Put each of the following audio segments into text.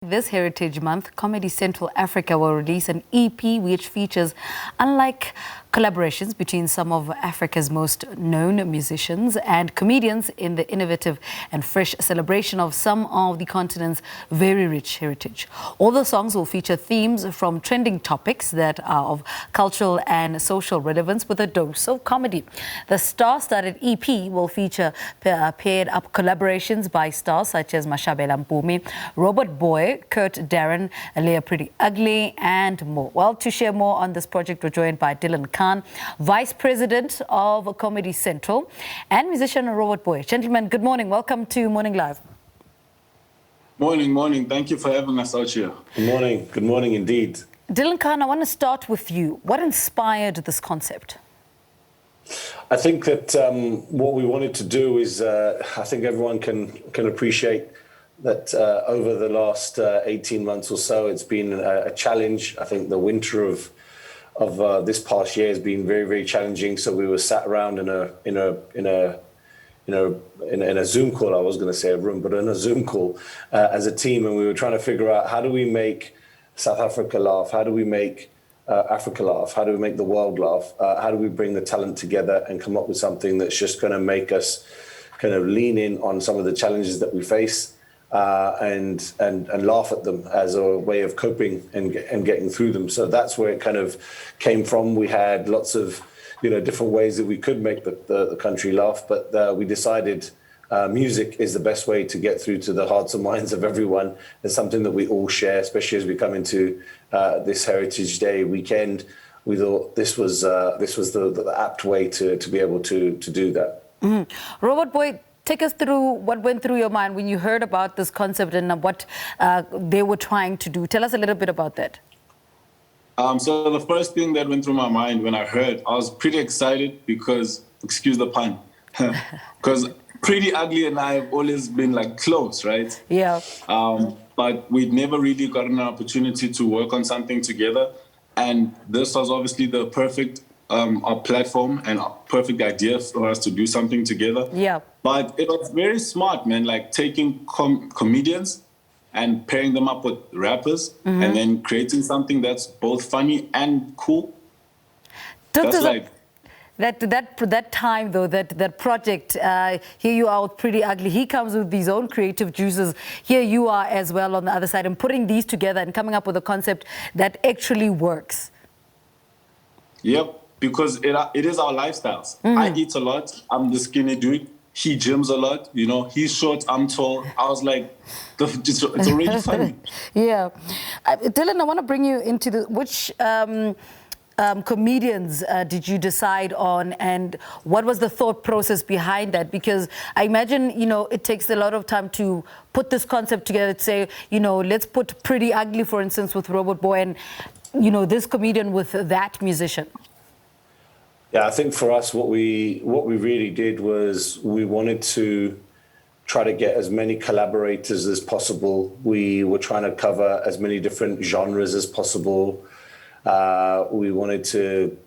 This Heritage Month, Comedy Central Africa will release an EP which features unlike collaborations between some of Africa's most known musicians and comedians in the innovative and fresh celebration of some of the continent's very rich heritage. All the songs will feature themes from trending topics that are of cultural and social relevance with a dose of comedy. The star-studded EP will feature paired-up collaborations by stars such as Mashabela, Mpumi, Robot Boii, Darren, Leah, Priddy Ugly, and more. Well, to share more on this project, we're joined by Dillon, Vice President of Comedy Central, and musician Robot Boii. Gentlemen, good morning. Welcome to Morning Live. Morning. Thank you for having us out here. Good morning indeed. Dillon, I want to start with you. What inspired this concept? I think that what we wanted to do is, I think everyone can appreciate that over the last 18 months or so, it's been a challenge. I think the winter of this past year has been very, very challenging. So we were sat around in a Zoom call. I was going to say a room, but in a Zoom call as a team, and we were trying to figure out how do we make South Africa laugh? How do we make Africa laugh? How do we make the world laugh? How do we bring the talent together and come up with something that's just going to make us kind of lean in on some of the challenges that we face? And laugh at them as a way of coping and getting through them. So that's where it kind of came from. We had lots of, different ways that we could make the country laugh, but we decided music is the best way to get through to the hearts and minds of everyone. It's something that we all share, especially as we come into this Heritage Day weekend. We thought this was the apt way to be able to do that. Mm-hmm. Robot Boii, take us through what went through your mind when you heard about this concept and what they were trying to do. Tell us a little bit about that. So the first thing that went through my mind when I heard, I was pretty excited because, excuse the pun, because Priddy Ugly and I have always been like close, right? Yeah. But we'd never really gotten an opportunity to work on something together. And this was obviously the perfect our platform and a perfect idea for us to do something together. Yeah. But it was very smart, man, like taking comedians and pairing them up with rappers and then creating something that's both funny and cool. That's like... That time, though, that project, here you are with Priddy Ugly. He comes with his own creative juices. Here you are as well on the other side, and putting these together and coming up with a concept that actually works. Yep. Because it is our lifestyles. I eat a lot. I'm the skinny dude. He gyms a lot. He's short. I'm tall. I was like, it's already funny. Yeah. Dillon, I want to bring you into which comedians did you decide on, and what was the thought process behind that? Because I imagine, it takes a lot of time to put this concept together, to say, let's put Priddy Ugly, for instance, with Robot Boii, and, this comedian with that musician. Yeah, I think for us, what we really did was we wanted to try to get as many collaborators as possible. We were trying to cover as many different genres as possible. We wanted to,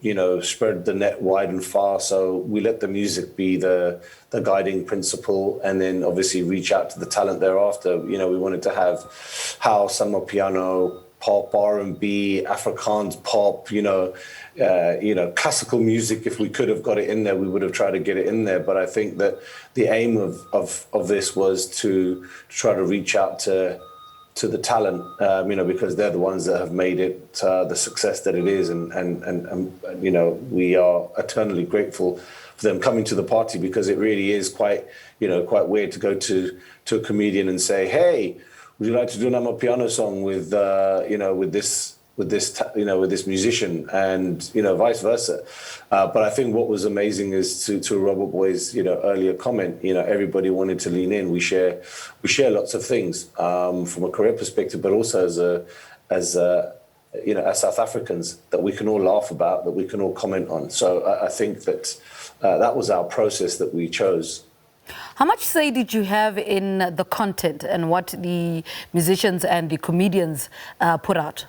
spread the net wide and far. So we let the music be the guiding principle, and then obviously reach out to the talent thereafter. We wanted to have house, summer piano, pop, R&B, Afrikaans pop, classical music. If we could have got it in there, we would have tried to get it in there. But I think that the aim of this was to try to reach out to the talent, because they're the ones that have made it the success that it is. And we are eternally grateful for them coming to the party, because it really is quite weird to go to a comedian and say, hey, would you like to do an amapiano song with this musician, and vice versa. But I think what was amazing is to Robot Boii's earlier comment. Everybody wanted to lean in. We share lots of things from a career perspective, but also as South Africans that we can all laugh about, that we can all comment on. So I think that that was our process that we chose. How much say did you have in the content and what the musicians and the comedians put out?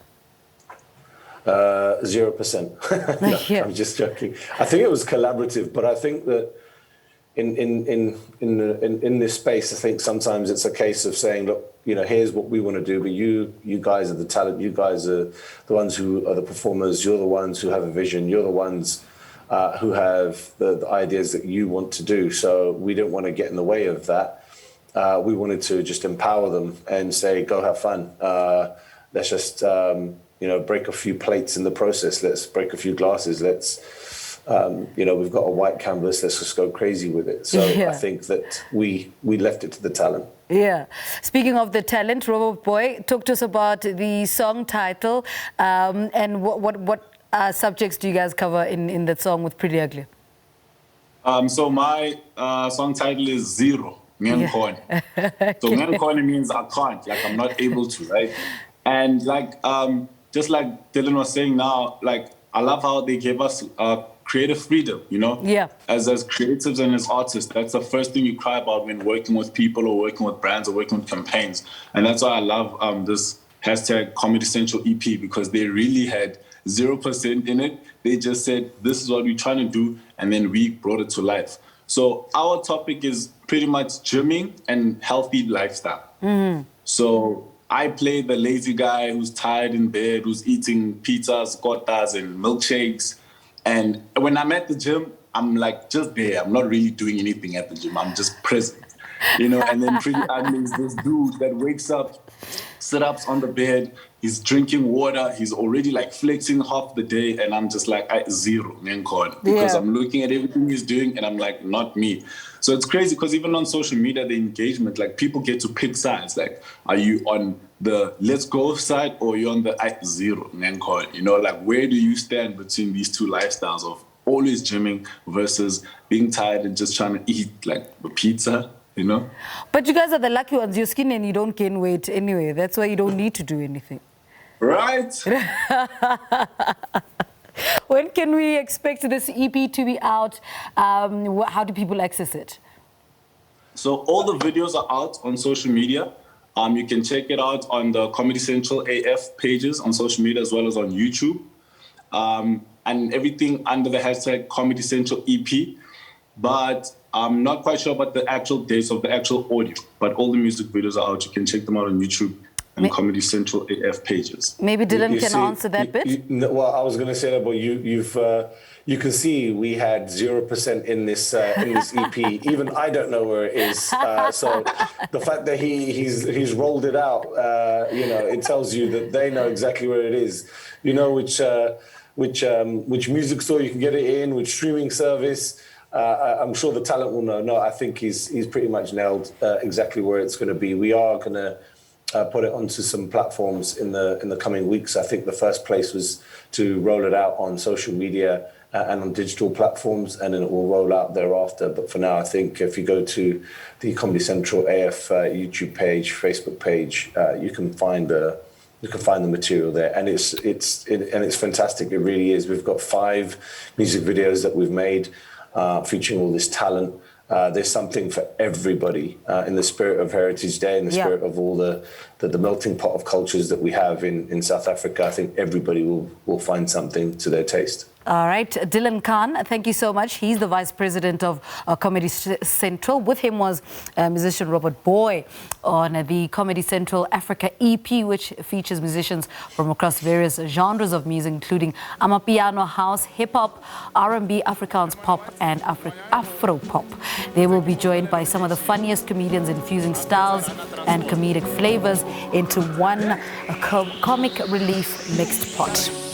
0%. No, Yeah. I'm just joking. I think it was collaborative, but I think that in this space, I think sometimes it's a case of saying, look, here's what we want to do, but you guys are the talent, you guys are the ones who are the performers, you're the ones who have a vision, you're the ones who have the ideas that you want to do. So we didn't want to get in the way of that. We wanted to just empower them and say, go have fun. Let's just, break a few plates in the process. Let's break a few glasses. We've got a white canvas. Let's just go crazy with it. So I think that we left it to the talent. Yeah. Speaking of the talent, Robot Boii, talk to us about the song title and what subjects do you guys cover in that song with Priddy Ugly? So my song title is Zero. So Nyankone means I can't, like I'm not able to, right? And just like Dillon was saying now, I love how they gave us creative freedom, Yeah. As creatives and as artists, that's the first thing you cry about when working with people or working with brands or working with campaigns. And that's why I love this hashtag Comedy Central EP, because they really had 0% in it. They just said, this is what we're trying to do, and then we brought it to life. So our topic is pretty much gymming and healthy lifestyle. Mm-hmm. So I play the lazy guy who's tired in bed, who's eating pizzas, kotas, and milkshakes. And when I'm at the gym, I'm just there. I'm not really doing anything at the gym. I'm just present, And then Priddy Ugly is this dude that wakes up, sit-ups on the bed, he's drinking water, he's already flexing half the day, and I'm just zero, because I'm looking at everything he's doing, and I'm not me. So it's crazy, because even on social media, the engagement, people get to pick sides. Are you on the let's go side, or you're on the zero, where do you stand between these two lifestyles of always gymming versus being tired and just trying to eat a pizza? But you guys are the lucky ones. You're skinny and you don't gain weight anyway. That's why you don't need to do anything. Right? When can we expect this EP to be out? How do people access it? So all the videos are out on social media. You can check it out on the Comedy Central AF pages on social media, as well as on YouTube. And everything under the hashtag Comedy Central EP. But I'm not quite sure about the actual dates of the actual audio, but all the music videos are out. You can check them out on YouTube and Comedy Central AF pages. Maybe Dillon can answer that bit. Well, I was going to say that, but you can see we had 0% in this EP. Even I don't know where it is. So the fact that he's rolled it out, it tells you that they know exactly where it is. You know which music store you can get it in, which streaming service. I'm sure the talent will know. No, I think he's pretty much nailed exactly where it's going to be. We are going to put it onto some platforms in the coming weeks. I think the first place was to roll it out on social media and on digital platforms, and then it will roll out thereafter. But for now, I think if you go to the Comedy Central AF YouTube page, Facebook page, you can find the material there, and it's fantastic. It really is. We've got 5 music videos that we've made. Featuring all this talent. There's something for everybody in the spirit of Heritage Day, in the spirit of all the melting pot of cultures that we have in South Africa. I think everybody will find something to their taste. All right, Dillon Khan, thank you so much. He's the Vice President of Comedy Central. With him was musician Robot Boii on the Comedy Central Africa EP, which features musicians from across various genres of music, including Amapiano, House, Hip-Hop, R&B, Afrikaans Pop, and Afro-Pop. They will be joined by some of the funniest comedians, infusing styles and comedic flavors into one comic relief mixed pot.